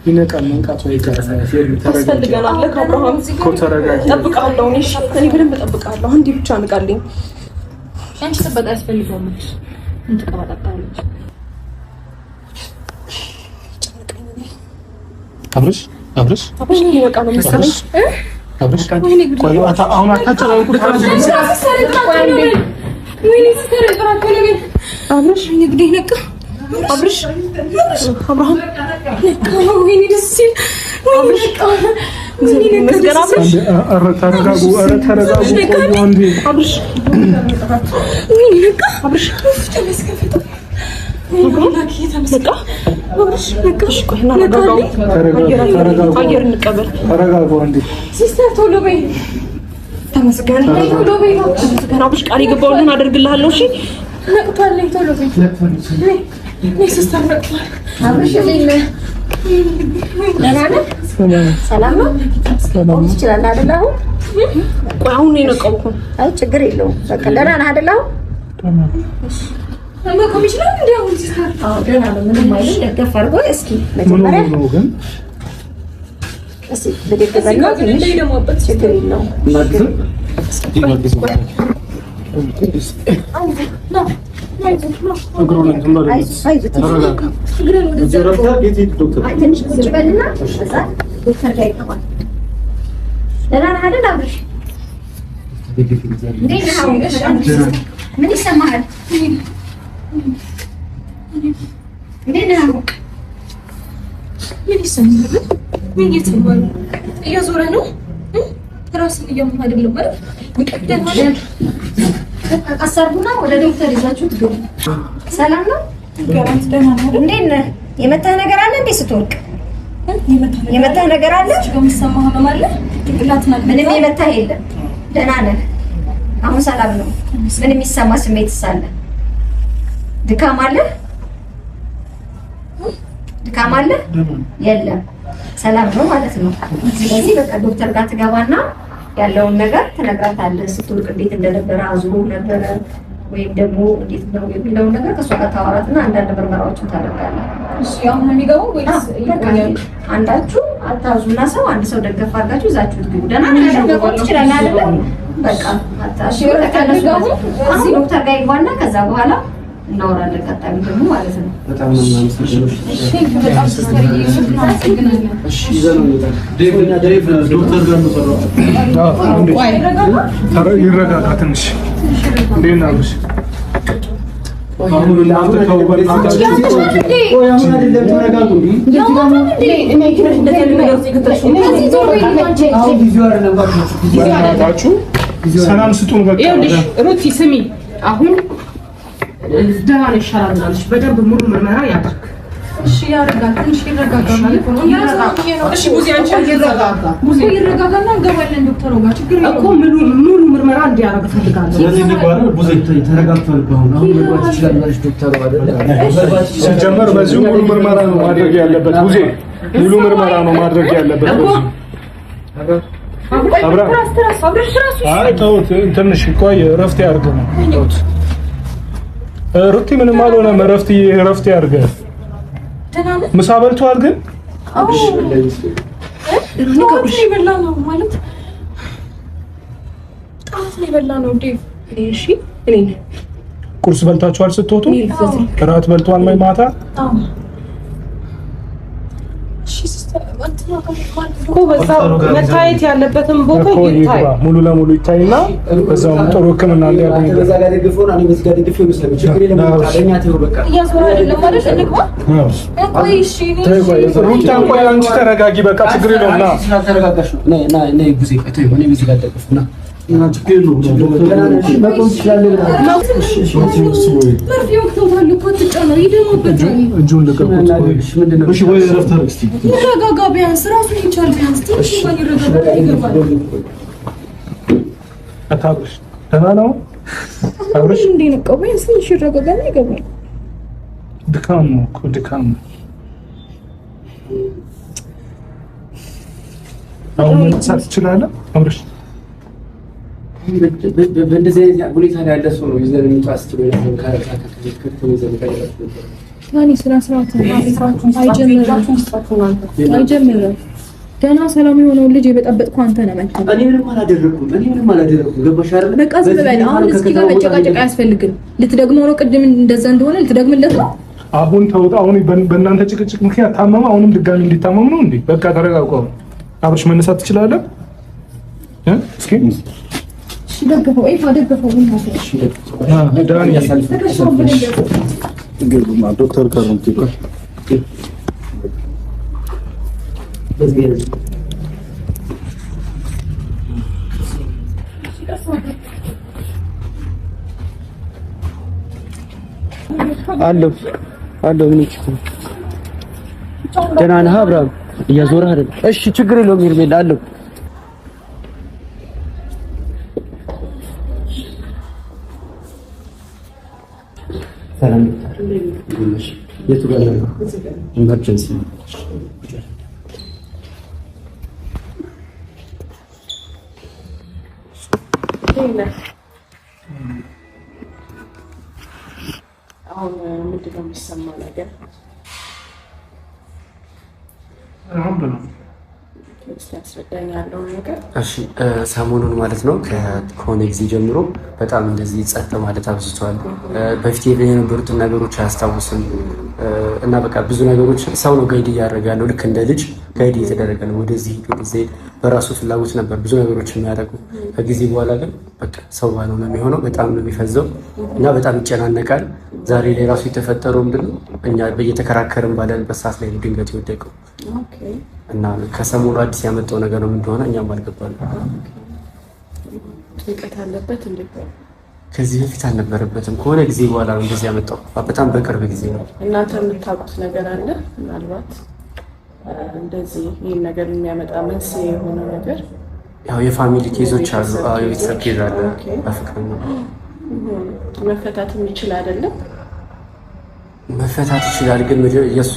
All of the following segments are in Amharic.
ይነቃል መንቃቱ አይቀርም። ታስፈልገናል። ከአብርሃም እጠብቅሃለሁ። እኔ በደንብ እጠብቅሃለሁ። አንዴ ብቻ ንቃልኝ። አንቺ ጥበቃ ያስፈልገዋል። ምን ትቀባጣጣለች? አብርሽ ይነቃ ነው መሰለኝ። አብርሽ አሁን አታጨናንቁ። አብርሽ እንግዲህ ነቃ። አብርሽ አብርሃም ነቃ። ወይኔ ደስ ሲል አብርሽ መስገን አብርሽ ተረጋጉ። ተረጋጉ። ቆዩ አንዴ አብርሽ ወይኔ ነቃ። አብርሽ አየር እንቀበል። ተረጋጉ አንዴ ሲስተር ቶሎ በይ። ተመስገን ቶሎ በይ። ተመስገን አብርሽ ቃል የገባሁልህን አደርግልሃለሁ። እሺ ነቅቷል። ቶሎ በይ። ነይ ሲስተር ነቅቷል። አብርሽ ሰላም ነው? ትችላለህ አይደል? አሁን ነው የነቃው። አይ ችግር የለውም። በቃ ደህና ነህ አይደል? መቆም ይችላል እንዴ? አሁን ሲስተር ደህና ነው። ምንም አይደል? ደገፍ አድርጎ እስኪ መጀመሪያ እስኪ በደገፍ ነው ትንሽ ችግር የለውም። ምን ይሰማሃል? ምን ይሰማሃል? እየዞረ ነው። ራስን እያመመህ አይደለም ማለት አሳርጉና ወደ ዶክተር ይዛችሁ ትገቡ። ሰላም ነው? እንዴት ነህ? የመታህ ነገር አለ እንዴ? ስትወርቅ የመታህ ነገር አለ? ምንም የመታህ የለም። ደህና ነህ? አሁን ሰላም ነው? ምን የሚሰማ ስሜትስ አለ? ድካም አለ? ድካም አለ? የለም። ሰላም ነው ማለት ነው። ስለዚህ በቃ ዶክተር ጋር ትገባና ያለውን ነገር ትነግራታለህ። ስትወርቅ እንዴት እንደነበረ አዝሎ ነበረ ወይም ደግሞ እንዴት ነው የሚለውን ነገር ከእሷ ጋር ታወራትና አንዳንድ ምርመራዎችን ታደርጋለህ። እሺ አሁን የሚገባው ወይስ አንዳችሁ አታዙና ሰው አንድ ሰው ደገፍ አድርጋችሁ ይዛችሁ ትግቡ። ደህና ነው ትችላለህ አይደል? በቃ አታሺ ተከለሱ። አሁን ዶክተር ጋር ይግባና ከዛ በኋላ እናወራለን። ቀጣዩ ደግሞ ማለት ነው። በጣም ነው የማመሰግነው። በጣም ስትሪይ እሺ ይዘነው ዴቭና ድሬቭ ዶክተር ጋር ነው ሰራው። ይረጋጋ ትንሽ እንዴት ነው አብርሽ? አሁን እናንተ ከውበናታችሁ ሰላም ስጡን። በቃ ሩቲ ስሚ አሁን ደህና ነው ይሻላል አለሽ። በደንብ ሙሉ ምርመራ ያድርግ። እሺ ያረጋጋል። ትንሽ ይረጋጋል ማለት ነው። እሺ ቡዚ አንቺ ይረጋጋልና እንገባለን ዶክተሩ ጋር። ችግር የለውም እኮ ሙሉ ምርመራ እንዲያደርግ ፈልጋለሁ። ስለዚህ ነው ቡዚ ተረጋግቷል። አሁን መግባት ይችላል ማለት ዶክተሩ አይደል? ሲጀመር በዚህ ሙሉ ምርመራ ነው ማድረግ ያለበት። ቡዚ ሙሉ ምርመራ ነው ማድረግ ያለበት። አይ ተውት፣ ትንሽ ቆይ፣ እረፍት ያድርግ ነው። ተውት ሩቲ ምንም አልሆነም። እረፍት ያድርግ። ምሳ በልቷል ግን ቁርስ በልታችኋል ስትወጡ? እራት በልቷል ወይ ማታ? መታየት ያለበትን ቦታ ይታይ፣ ሙሉ ለሙሉ ይታይና በዛው ጥሩ ሕክምና እንዲያገኝ አንቺ ተረጋጊ። በቃ ችግር የለውም። ድካም ነው እኮ ድካም ነው። አሁን መሳት ትችላለህ አብርሽ? በእንደዚህ አይነት ሁኔታ ላይ ያለ ሰው ነው ይዘን እንጣስ ትበል ካረካ ዳኒ ስራ ስርዓት አይጀምርም። ገና ሰላም የሆነውን ልጅ የበጠበጥኩ አንተ ነህ። መጣ እኔ ምንም አላደረኩም። ገባሽ አይደል? በቃ ዝም በል። አሁን እስኪ ጋር መጨቃጨቅ አያስፈልግም። ልትደግመው ነው? ቅድም እንደዛ እንደሆነ ልትደግምለት ነው? አሁን ተውጣ። አሁን በእናንተ ጭቅጭቅ ምክንያት ታመመ። አሁንም ድጋሚ እንዲታመም ነው እንዴ? በቃ ተረጋጋ። አብርሽ መነሳት ትችላለህ? እስኪ እሺ፣ ደግፈው ደግፈው። ዳኒ ዶክተር ካሮንቲ አለው ምን ይችላል? ደህና ነህ አብርሃም? እያዞረህ አይደል? እሺ ችግር የለውም ሄርሜላ አለው። ሰላም የቱ ጋር ነው? ኢመርጀንሲ አሁን ምንድን ነው የሚሰማ ነገር? ያስረዳኛለሁ ነገር። እሺ ሰሞኑን ማለት ነው ከሆነ ጊዜ ጀምሮ በጣም እንደዚህ ጸጥ ማለት አብዝቷል። በፊት የነበሩትን ነገሮች አያስታውስም እና በቃ ብዙ ነገሮች ሰው ነው ጋይድ እያደረገ ያለው። ልክ እንደ ልጅ ጋይድ እየተደረገ ነው። ወደዚህ በራሱ ፍላጎት ነበር ብዙ ነገሮች የሚያደርጉ። ከጊዜ በኋላ ግን በቃ ሰው ባለው ነው የሚሆነው። በጣም ነው የሚፈዘው እና በጣም ይጨናነቃል። ዛሬ ላይ ራሱ የተፈጠረው ምንድን ነው እኛ በየተከራከርን ባለንበት ሰዓት ላይ ድንገት የወደቀው እና ከሰሞኑ አዲስ ያመጣው ነገር ነው እንደሆነ እኛም አልገባንም። ጭንቀት አለበት እንዴ? ከዚህ በፊት አልነበረበትም። ከሆነ ጊዜ በኋላ ነው እንደዚህ ያመጣው። በጣም በቅርብ ጊዜ ነው። እናንተ የምታውቁት ነገር አለ ምናልባት እንደዚህ ይህን ነገር የሚያመጣ መንስኤ የሆነ ነገር? ያው የፋሚሊ ኬዞች አሉ። የቤተሰብ ኬዝ አለ። በፍቅር ነው መፈታትም ይችላል አይደለም? መፈታት ይችላል፣ ግን እሱ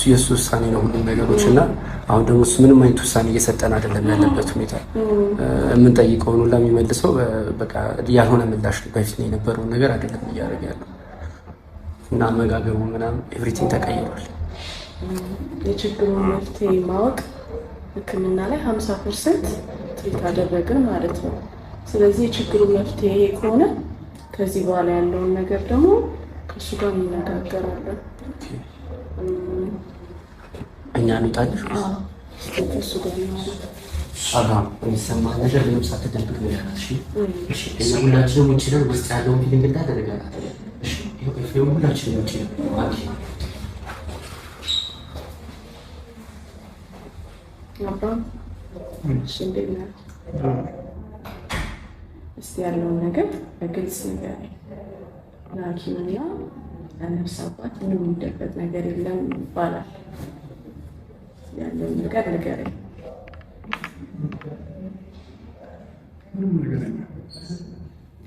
የእሱ ውሳኔ ነው ሁሉም ነገሮች እና አሁን ደግሞ እሱ ምንም አይነት ውሳኔ እየሰጠን አይደለም ያለበት ሁኔታ። የምንጠይቀውን ሁላ የሚመልሰው በቃ ያልሆነ ምላሽ ነው። በፊት ነው የነበረውን ነገር አይደለም እያደረገ ያለው እና አመጋገቡ ምናምን ኤቭሪቲንግ ተቀይሯል። የችግሩን መፍትሄ ማወቅ ሕክምና ላይ 50% ትሪት አደረግን ማለት ነው። ስለዚህ የችግሩ መፍትሄ ከሆነ ከዚህ በኋላ ያለውን ነገር ደግሞ ከእሱ ጋር እንነጋገራለን። እኛ እንውጣልሽ ከእሱ ጋር አብርሃም የሚሰማ ነገር ምንም ሳትደብቅ ነው ያልኩት። እሺ እና ሁላችንም ውጭ ነን። ውስጥ ያለውን ፊሊንግ እንዳደረጋት እሺ፣ ሁላችንም ውጭ ነን። አብርሃም እሺ፣ እንዴት ነህ? እስቲ ያለውን ነገር በግልጽ ንገረኝ። ለሐኪምና ለነፍስ አባት ምንም የሚደበቅ ነገር የለም ይባላል። ያለውን ነገር ንገረኝ።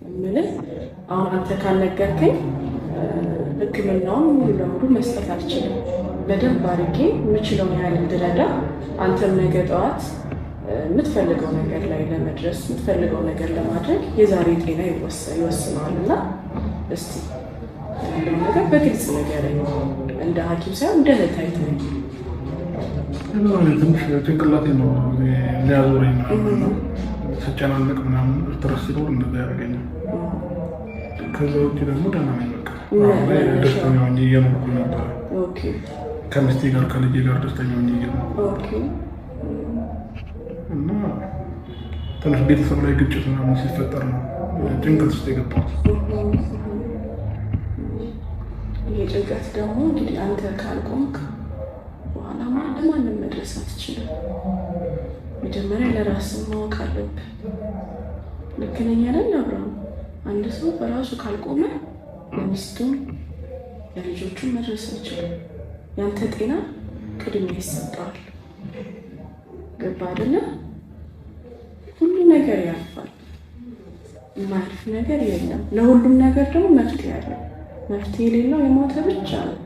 የምልህ አሁን አንተ ካልነገርከኝ ሕክምናውን ሙሉ ለሙሉ መስጠት አልችልም። በደንብ አድርጌ የምችለውን ያህል እንድረዳ አንተም ነገ ጠዋት የምትፈልገው ነገር ላይ ለመድረስ የምትፈልገው ነገር ለማድረግ የዛሬ ጤና ይወስነዋል እና እስቲ ያለው ነገር በግልጽ ንገረኝ። እንደ ሐኪም ሳይሆን እንደ እህት አይተኸኝ። ትንሽ ጭንቅላቴ ነው ሊያዞረኝ ስጨናነቅ ምናምን ስትረስ ሲኖር እንደዛ ያደርገኛል። ከዛ ውጭ ደግሞ ደህና ነኝ። በቃ ደስተኛ ሆኜ እየኖርኩ ነበረ። ከሚስቴ ጋር ከልጄ ጋር ደስተኛ ሆኜ እየኖርኩ እና ትንሽ ቤተሰብ ላይ ግጭት ምናምን ሲፈጠር ነው ጭንቀት ውስጥ የገባሁት። ይሄ ጭንቀት ደግሞ እንግዲህ አንተ ካልቆምክ በኋላ ለማንም መድረስ አትችልም። መጀመሪያ ለራስህ ማወቅ አለብህ። ልክ ነኝ አይደል አብርሃም? አንድ ሰው በራሱ ካልቆመ ለሚስቱም ለልጆቹም መድረስ አይችልም። ያንተ ጤና ቅድሚያ ይሰጠዋል። ገባ አይደለ? ሁሉ ነገር ያልፋል። የማያልፍ ነገር የለም። ለሁሉም ነገር ደግሞ መፍትሄ አለው። መፍትሄ የሌለው የሞተ ብቻ ነው።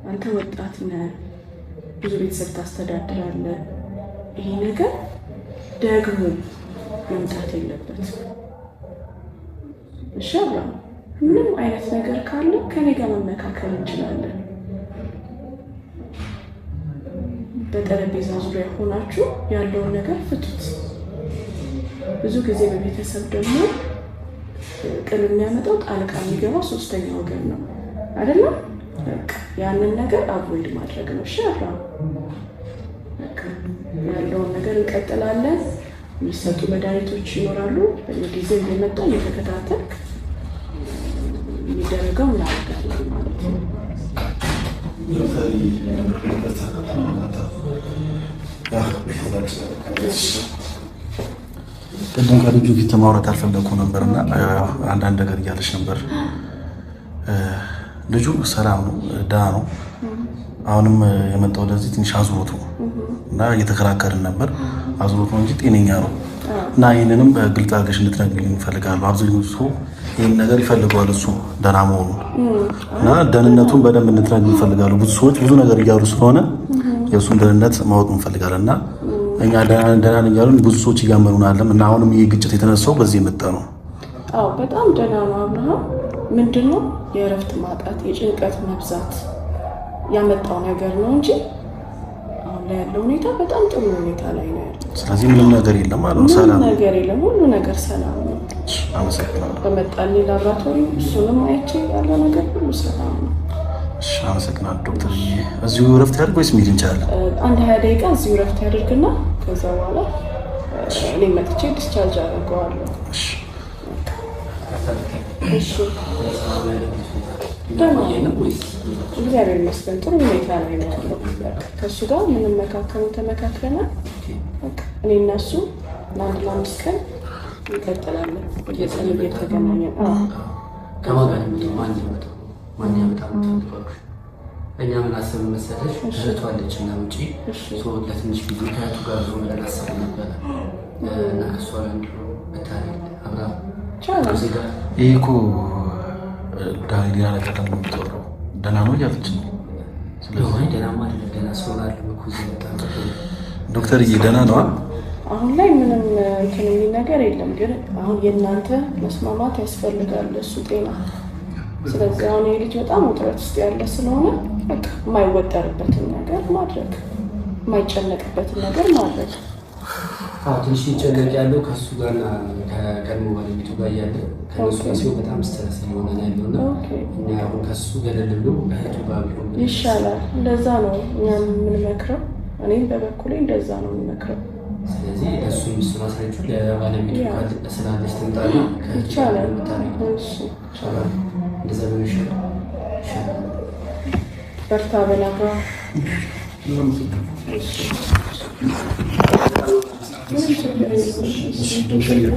አንተ ወጣት ነህ፣ ብዙ ቤተሰብ ታስተዳድራለህ። ይሄ ነገር ደግሞ መምጣት የለበትም። እሺ አብርሃም፣ ምንም አይነት ነገር ካለ ከኔ ጋር መመካከል እንችላለን። በጠረጴዛ ዙሪያ ሆናችሁ ያለውን ነገር ፍቱት። ብዙ ጊዜ በቤተሰብ ደግሞ ጥል የሚያመጣው ጣልቃ የሚገባው ሶስተኛ ወገን ነው አይደለም? ያንን ነገር አቮይድ ማድረግ ነው። እሺ አብርሃም፣ ያለውን ነገር እንቀጥላለን። የሚሰጡ መድኃኒቶች ይኖራሉ። በየጊዜው እየመጣ እየተከታተልክ የሚደረገው እናደርጋለን ማለት ነው። ቅድም ከልጁ ፊት ማውራት አልፈለኩ ነበርና አንዳንድ ነገር እያለች ነበር። ልጁ ሰላም ነው፣ ደህና ነው። አሁንም የመጣው ወደዚህ ትንሽ አዙሮት ነው እና እየተከራከርን ነበር። አዙሮት ነው እንጂ ጤነኛ ነው እና ይህንንም ግልጽ አድርገሽ እንድትነግሪኝ እፈልጋለሁ። አብዛኛው ሰው ይህን ነገር ይፈልገዋል፣ እሱ ደህና መሆኑ እና ደህንነቱን በደንብ እንድትነግሪኝ እፈልጋለሁ። ብዙ ሰዎች ብዙ ነገር እያሉ ስለሆነ የእሱን ደህንነት ማወቅ እንፈልጋለን እና እኛ ደህና እያሉን ብዙ ሰዎች እያመኑን አለም እና አሁንም ይህ ግጭት የተነሳው በዚህ የመጣ ነው። አዎ በጣም ደህና ነው አብርሃም። ምንድነው የእረፍት ማጣት የጭንቀት መብዛት ያመጣው ነገር ነው እንጂ አሁን ላይ ያለው ሁኔታ በጣም ጥሩ ሁኔታ ላይ ነው ያለው። ስለዚህ ምንም ነገር የለም ማለት ነው። ሰላም ነገር የለም፣ ሁሉ ነገር ሰላም ነው። አመሰግናለሁ። በመጣልኝ ላብራቶሪ እሱንም አይቼ ያለው ነገር ሁሉ ሰላም ነው። እሺ አመሰግናለሁ ዶክተር። እዚሁ እረፍት ያድርግ ወይስ መሄድ እንችላለን? አንድ 20 ደቂቃ እዚሁ እረፍት ያድርግና ከዛ በኋላ እኔ መጥቼ ዲስቻርጅ አደርገዋለሁ። እሺ እሺ። እግዚአብሔር ይመስገን ጥሩ ሁኔታ ላይ ነው ያለው። ከእሱ ጋር ምንም መካከሉ ተመካክረናል። እኔ እና እሱ ለ5 ቀን እንቀጥላለን። እየጸለይን እየተገናኘን ከማጋን ማን ያመጣው እኛ ምን አሰብን መሰለሽ? እህቷ አለች እና ውጪ ሰው ለትንሽ ጊዜ ከእህቱ ጋር ነው ብለን አሰብን ነበር እና ከእሷ ጋር እንደው በታሪክ አብራ ይሄ እኮ ሌላ ነገር ደግሞ የምታወራው ደህና ነው እያለች ነው። ስለዚህ ደህና ማለት ደህና ሰው አለ እኮ እዚህ መጣ ዶክተር ደህና ነው። አሁን ላይ ምንም እንትን የሚል ነገር የለም፣ ግን አሁን የእናንተ መስማማት ያስፈልጋል እሱ ጤና። ስለዚህ አሁን ይሄ ልጅ በጣም ውጥረት ውስጥ ያለ ስለሆነ በቃ የማይወጠርበትን ነገር ማድረግ፣ የማይጨነቅበትን ነገር ማድረግ። ትንሽ ይጨነቅ ያለው ከእሱ ጋርና ከቀድሞ ባለቤቱ ጋር እያለ ከእነሱ ጋር ሲሆን በጣም ስትረስ የሆነ ነው ያለውና እኛ አሁን ከእሱ ገለል ብሎ እህቱ ጋር ቢሆን ይሻላል። እንደዛ ነው እኛም የምንመክረው። እኔም በበኩሌ እንደዛ ነው የምንመክረው። ስለዚህ እሱ የሚስሩ አስረጁ ለባለቤቱ ስላለች ትምጣና ይቻላል። እንደዛ ነው ይሻላል። በርታ በላጋ ምንም ችግር የለም።